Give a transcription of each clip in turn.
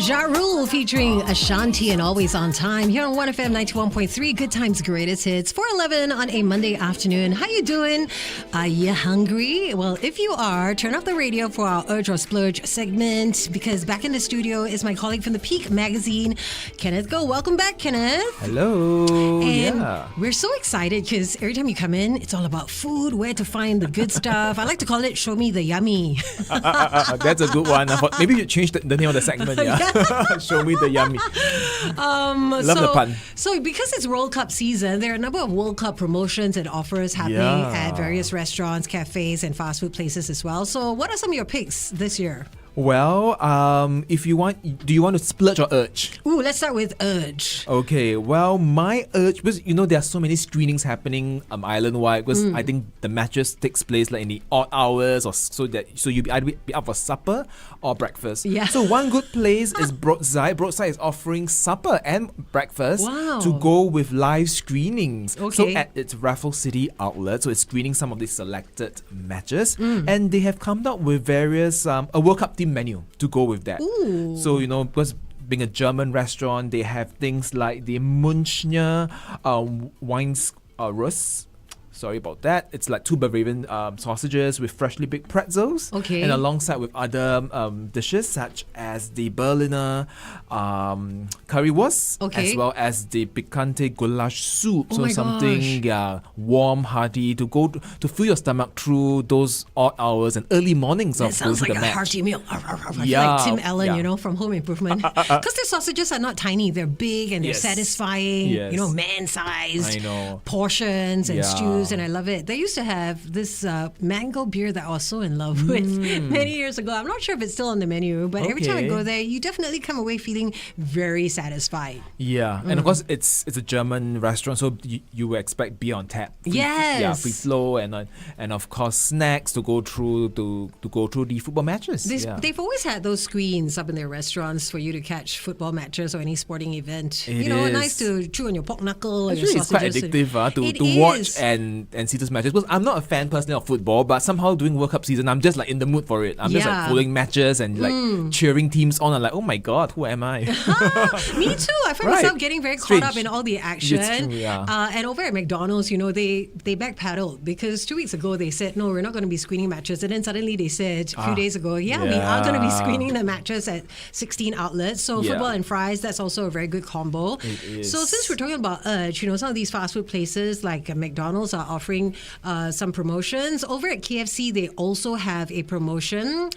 Ja Rule featuring Ashanti and Always on Time here on 1FM 91.3. Good times, greatest hits. 4:11 on a Monday afternoon. How you doing? Are you hungry? Well, if you are, turn off the radio for our Urge or Splurge segment because back in the studio is my colleague from the Peak magazine, Kenneth Go. Welcome back, Kenneth. Hello. And we're so excited because every time you come in, it's all about food, where to find the good stuff. I like to call it Show Me the Yummy. That's a good one. Maybe you change the name of the segment, yeah? Show me the yummy. Love the pun. So because it's World Cup season, there are a number of World Cup promotions and offers happening at various restaurants, cafes, and fast food places as well. So what are some of your picks this year? Well, if you want, do you want to splurge or urge? Ooh, let's start with urge. Okay, well, my urge, because there are so many screenings happening island-wide, because I think the matches takes place like in the odd hours, or so you'll either be up for supper or breakfast. Yeah. So one good place is Broadside. Broadside is offering supper and breakfast to go with live screenings. Okay. So at its Raffles City outlet, so it's screening some of the selected matches, and they have come up with various a World Cup theme menu to go with that. Ooh. So because being a German restaurant, they have things like the Münchner Weinrust. Sorry about that. It's like two Bavarian sausages with freshly baked pretzels. Okay. And alongside with other dishes such as the Berliner currywurst, as well as the picante goulash soup. Oh so my something warm, hearty to go to fill your stomach through those odd hours and early mornings That of sounds like the a match. hearty meal. I feel Yeah, like Tim Allen, yeah. from Home Improvement. Because the sausages are not tiny. They're big and they're Yes. satisfying, Yes. man-sized I know. portions and Yeah. stews, and I love it. They used to have this mango beer that I was so in love with many years ago. I'm not sure if it's still on the menu, but every time I Okay. go there, you definitely come away feeling very satisfied. Yeah, and of course it's a German restaurant, so you would expect beer on tap. Yes. Free flow and of course snacks to go through the football matches. They've always had those screens up in their restaurants for you to catch football matches or any sporting event. It nice is. to chew on your pork knuckle or Actually, your it's quite sausages. addictive to watch and see those matches. Because I'm not a fan personally of football, but somehow during World Cup season, I'm just like in the mood for it. I'm just like following matches and like cheering teams on. I'm like, oh my god, who am I? Me too. I find myself getting very caught up in all the action. It's true, yeah. And over at McDonald's, they backpedaled because 2 weeks ago they said, no, we're not going to be screening matches. And then suddenly they said a few days ago, we are going to be screening the matches at 16 outlets. So football and fries, that's also a very good combo. It is. So since we're talking about urge, some of these fast food places like McDonald's are offering some promotions. Over at KFC, they also have a promotion.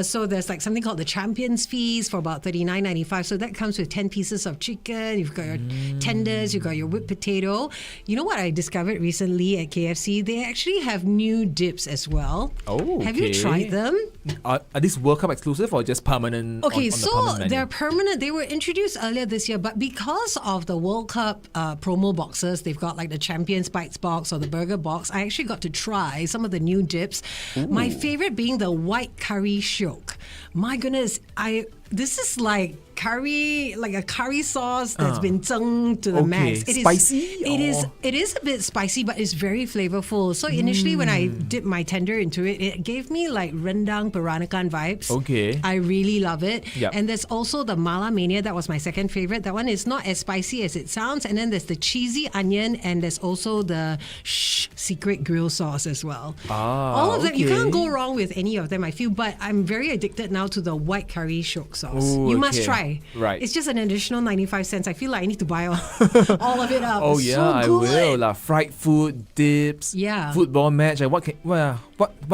So there's like something called the Champions Feast for about $39.95. So that comes with 10 pieces of chicken. You've got your tenders. You've got your whipped potato. You know what I discovered recently at KFC? They actually have new dips as well. Oh, Have you tried them? Are these World Cup exclusive or just permanent? Okay, on so the permanent menu? they're permanent. They were introduced earlier this year, but because of the World Cup promo boxes, they've got like the Champions Bites box or the Burger box. I actually got to try some of the new dips. Ooh. My favorite being the white curry shiok. My goodness, this is like curry, like a curry sauce that's been zheng to the max. It is spicy. It is a bit spicy, but it's very flavorful. So initially, when I dipped my tender into it, it gave me like rendang Peranakan vibes. Okay. I really love it. Yep. And there's also the Mala Mania. That was my second favorite. That one is not as spicy as it sounds. And then there's the cheesy onion, and there's also the secret grill sauce as well. All of them, you can't go wrong with any of them, I feel. But I'm very addicted now to the white curry shiok sauce. Ooh, you must try. Right. It's just an additional 95 cents. I feel like I need to buy all of it up. Oh It's yeah, so I good. will. Fried food, dips, football match. What can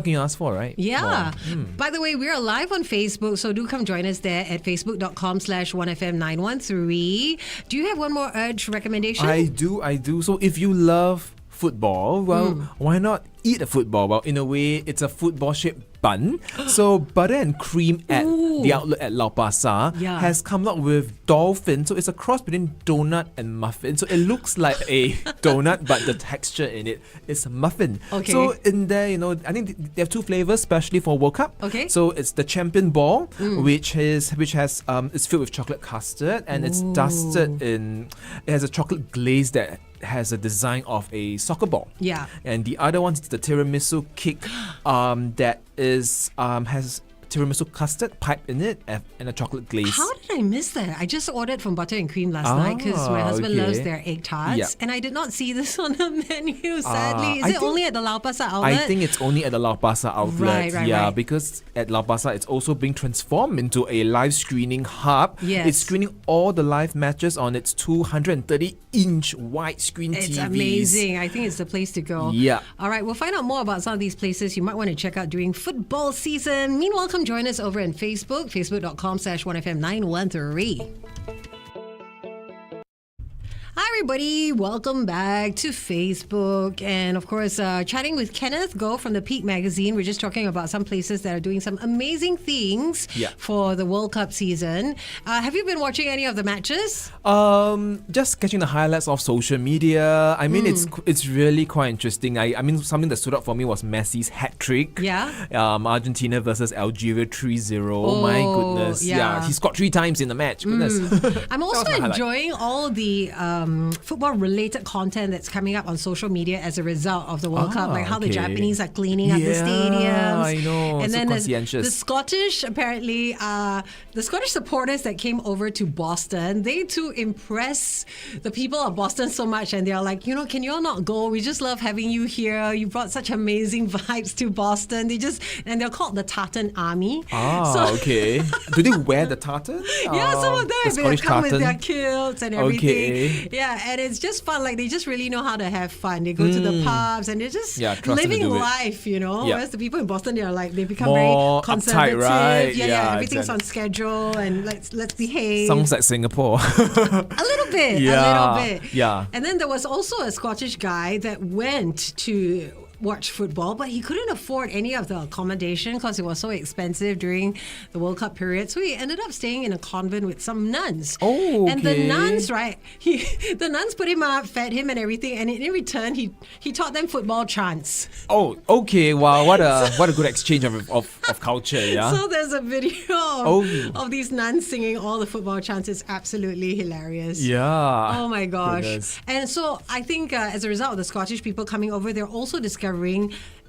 you ask for, right? Yeah. By the way, we are live on Facebook, so do come join us there at facebook.com/1FM913. Do you have one more urge recommendation? I do. So if you love football, why not eat a football? Well, in a way, it's a football-shaped bun. So butter and cream at the outlet at Lau Pa Sat has come up with dolphin. So it's a cross between donut and muffin. So it looks like a donut, but the texture in it is a muffin. Okay. So in there, I think they have two flavors, especially for World Cup. Okay. So it's the champion ball, which has it's filled with chocolate custard, and it's dusted in. It has a chocolate glaze that has a design of a soccer ball. Yeah. And the other one is the tiramisu cake that is has tiramisu custard piped in it and a chocolate glaze. How did I miss that? I just ordered from Butter and Cream last night because my husband loves their egg tarts. Yeah. And I did not see this on the menu, sadly. Is I it think- only at the Lau Pa Sat outlet? I think it's only at the Lau Pa Sat outlet. Right. Because at Lau Pa Sat, it's also being transformed into a live screening hub. Yes. It's screening all the live matches on its 230-inch widescreen TVs. It's amazing. I think it's the place to go. Yeah. All right, we'll find out more about some of these places you might want to check out during football season. Meanwhile, come join us over on Facebook, facebook.com/1FM913. Hi everybody, welcome back to Facebook, and of course chatting with Kenneth Goh from the Peak Magazine. We're just talking about some places that are doing some amazing things for the World Cup season. Have you been watching any of the matches? Just catching the highlights of social media. I mean, it's really quite interesting. I mean, something that stood out for me was Messi's hat trick. Yeah. Argentina versus Algeria 3-0. Oh my goodness. Yeah. He scored 3 times in the match. Goodness. I'm also my highlight. enjoying all the football-related content that's coming up on social media as a result of the World Cup, like how the Japanese are cleaning up the stadiums. I know. And So then conscientious. the Scottish, apparently, the Scottish supporters that came over to Boston, they too impress the people of Boston so much, and they're like, can you all not go? We just love having you here. You brought such amazing vibes to Boston. And they're called the Tartan Army. Okay. Do they wear the tartan? Yeah, some of them The they Scottish come with tartan? their kilts and everything. Okay. Yeah, and it's just fun. Like they just really know how to have fun. They go to the pubs and they're just trust them to living do it. life, Whereas the people in Boston, they become More very conservative. uptight, right? Yeah, everything's exactly. on schedule and let's behave. Sounds like Singapore. A little bit. Yeah. And then there was also a Scottish guy that went to watch football, but he couldn't afford any of the accommodation because it was so expensive during the World Cup period. So he ended up staying in a convent with some nuns. Oh, And the okay. nuns, the nuns put him up, fed him and everything, and in return, he taught them football chants. Oh, okay. Wow, what a good exchange of culture, yeah. So there's a video of these nuns singing all the football chants. It's absolutely hilarious. Yeah. Oh my gosh. Goodness. And so I think as a result of the Scottish people coming over, they're also discovering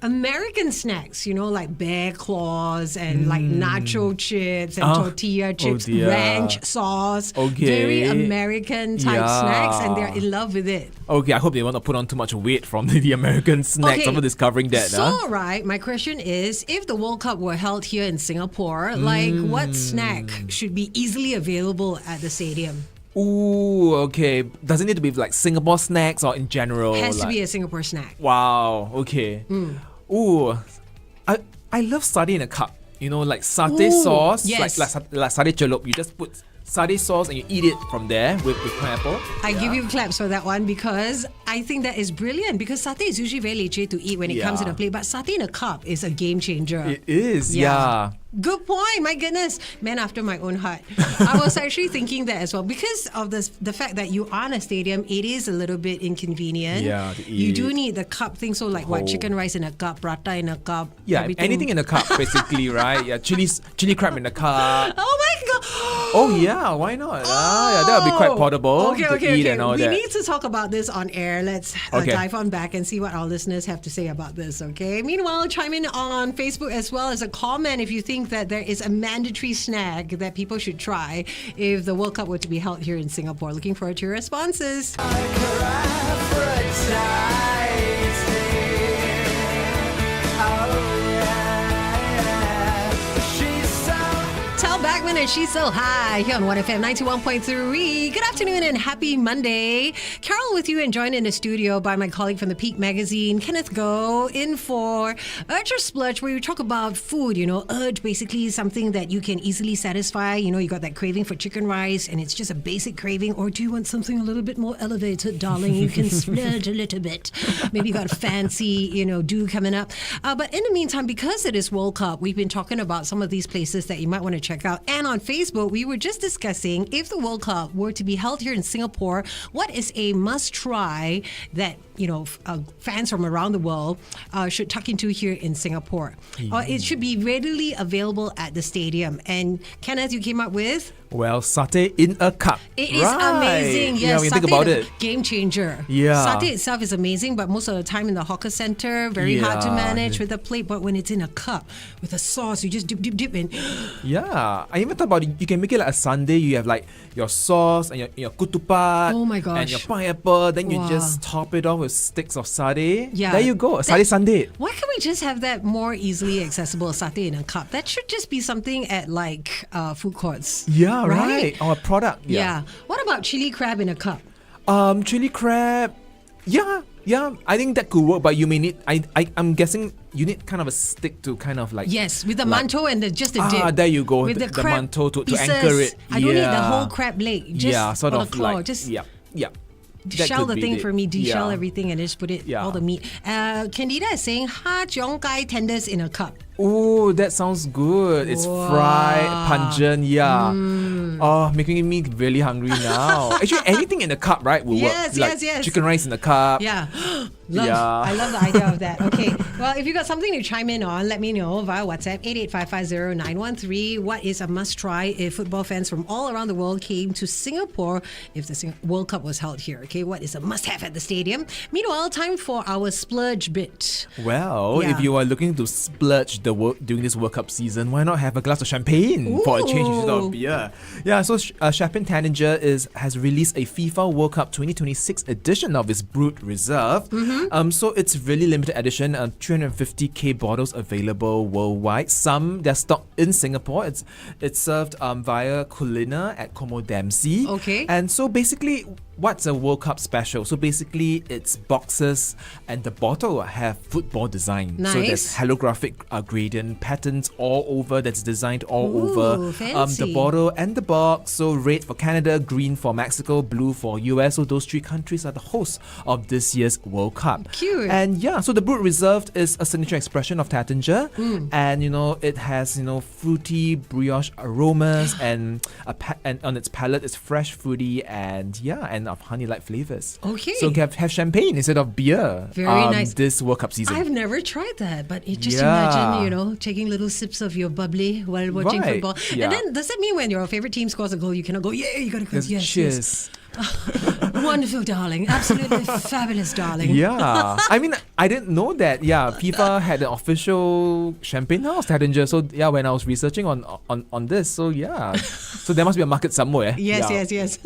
American snacks, like bear claws and like nacho chips and tortilla chips, dear. ranch sauce, Okay. very American type snacks, and they're in love with it. Okay, I hope they won't put on too much weight from the American snacks after discovering that. So, right, my question is, if the World Cup were held here in Singapore, like what snack should be easily available at the stadium? Ooh, okay. Does it need to be like Singapore snacks or in general? Has to like- be a Singapore snack. Wow, okay. Ooh, I love satay in a cup. Like satay sauce, yes. like satay celup. You just put satay sauce and you eat it from there with pineapple. I give you claps for that one because I think that is brilliant, because satay is usually very leceh to eat when it comes in a plate, but satay in a cup is a game changer. It is, yeah. Good point. My goodness. Man after my own heart. I was actually thinking that as well. Because of the fact that you are in a stadium, it is a little bit inconvenient. Yeah, to You do eat. need the cup thing. So like what, Oh. chicken rice in a cup, prata in a cup. Yeah, everything. anything in a cup, basically, right? Yeah, chili crab in a cup. Oh my god. Oh yeah, why not? Yeah, that would be quite portable to eat and all we that. need to talk about this on air. Let's Okay. dive on back and see what our listeners have to say about this, okay? Meanwhile, chime in on Facebook as well as a comment if you think that there is a mandatory snack that people should try if the World Cup were to be held here in Singapore. Looking forward to your responses. Tell Backman and She's So High here on 1FM 91.3. Good afternoon and happy Monday. Carol with you and joined in the studio by my colleague from the Peak Magazine, Kenneth Goh, in for Urge or Splurge, where we talk about food. Urge basically is something that you can easily satisfy. You got that craving for chicken rice and it's just a basic craving. Or do you want something a little bit more elevated, darling? You can splurge a little bit. Maybe you got a fancy, do coming up. But in the meantime, because it is World Cup, we've been talking about some of these places that you might want to check out. And on Facebook, we were just discussing if the World Cup were to be held here in Singapore, what is a must-try that fans from around the world should tuck into here in Singapore? Or it should be readily available at the stadium. And Kenneth, you came up with? Well, satay in a cup. It is Right. amazing. Yes, Yeah, when you think satay about is it. a game changer. Yeah. Satay itself is amazing, but most of the time in the hawker center, very hard to Yeah. manage with a plate. But when it's in a cup with a sauce, you just dip in. Yeah, I even thought about it. You can make it like a sundae. You have like your sauce and your kutupat. Oh my gosh. And your pineapple. Then you Wow. just top it off with sticks of satay. Yeah. There you go. A satay sundae. Why can't we just have that more easily accessible satay in a cup? That should just be something at like food courts. Yeah, right. Or a product. Yeah. What about chili crab in a cup? Chili crab. Yeah. I think that could work, but you may need. I'm guessing you need kind of a stick to kind of like. Yes, with the like- mantou and just the dip. There you go. With the the crab mantou to pieces. anchor it. I don't need the Yeah. whole crab leg. Just yeah, sort or of the claw. like. Just Yeah. shell the thing for me, de-shell Yeah. everything, and just put it Yeah. all the meat. Candida is saying ha cheong gai tenders in a cup. Oh, that sounds good. It's fried, pungent, yeah. Oh, making me really hungry now. Actually, anything in a cup, right, will work. Yes, Like yes. chicken rice in a cup. Yeah. Yeah. I love the idea of that. Okay. Well, if you got something to chime in on, let me know via WhatsApp 88550913. What is a must try if football fans from all around the world came to Singapore if the World Cup was held here? Okay. What is a must have at the stadium? Meanwhile, time for our splurge bit. Well, Yeah. if you are looking to splurge during this World Cup season, why not have a glass of champagne for a change instead Ooh. of beer? Yeah, so Champagne Taninger has released a FIFA World Cup 2026 edition of its Brut Reserve. So it's really limited edition. 350k bottles available worldwide. Some they're stocked in Singapore. It's served via Culina at Como Dempsey. Okay. And so basically, what's a World Cup special? So basically, it's boxes and the bottle have football design. So Nice. there's holographic gradient patterns all over that's designed all Ooh, over fancy. the bottle and the box. So red for Canada, green for Mexico, blue for US. So those three countries are the hosts of this year's World Cup. Cute. And yeah, so the Brut Reserved is a signature expression of Tattinger. And it has fruity brioche aromas and and on its palate it's fresh, fruity and of honey-like flavors. Okay. So you have champagne instead of beer. Very nice. This World Cup season. I've never tried that, but just Yeah. imagine, taking little sips of your bubbly while watching Right, football. yeah. And then does that mean when your favorite team scores a goal, you cannot go, yeah, you gotta go, yes, Cheers. yes. Wonderful, darling. Absolutely fabulous, darling. Yeah. I mean, I didn't know that. Yeah, FIFA had an official champagne house, Tattinger. So yeah, when I was researching on this, so yeah. So there must be a market somewhere. Yes, Yeah. yes.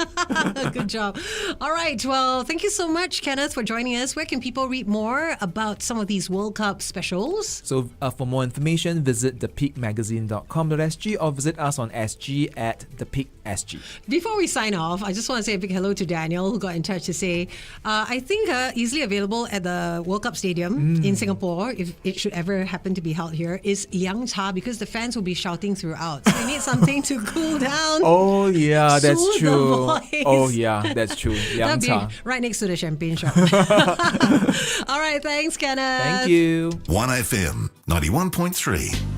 Good job. All right. Well, thank you so much, Kenneth, for joining us. Where can people read more about some of these World Cup specials? So for more information, visit thepeakmagazine.com.sg or visit us on SG at thepeaksg. Before we sign off, I just want to say a big hello to Daniel, who got in touch to say, I think easily available at the World Cup Stadium in Singapore, if it should ever happen to be held here, is yang cha, because the fans will be shouting throughout. So we need something to cool down. Oh yeah, that's Soothe the true. voice. Oh yeah, that's true. Yang That'll cha. be right next to the champagne shop. All right, thanks, Kenneth. Thank you. 1FM 91.3.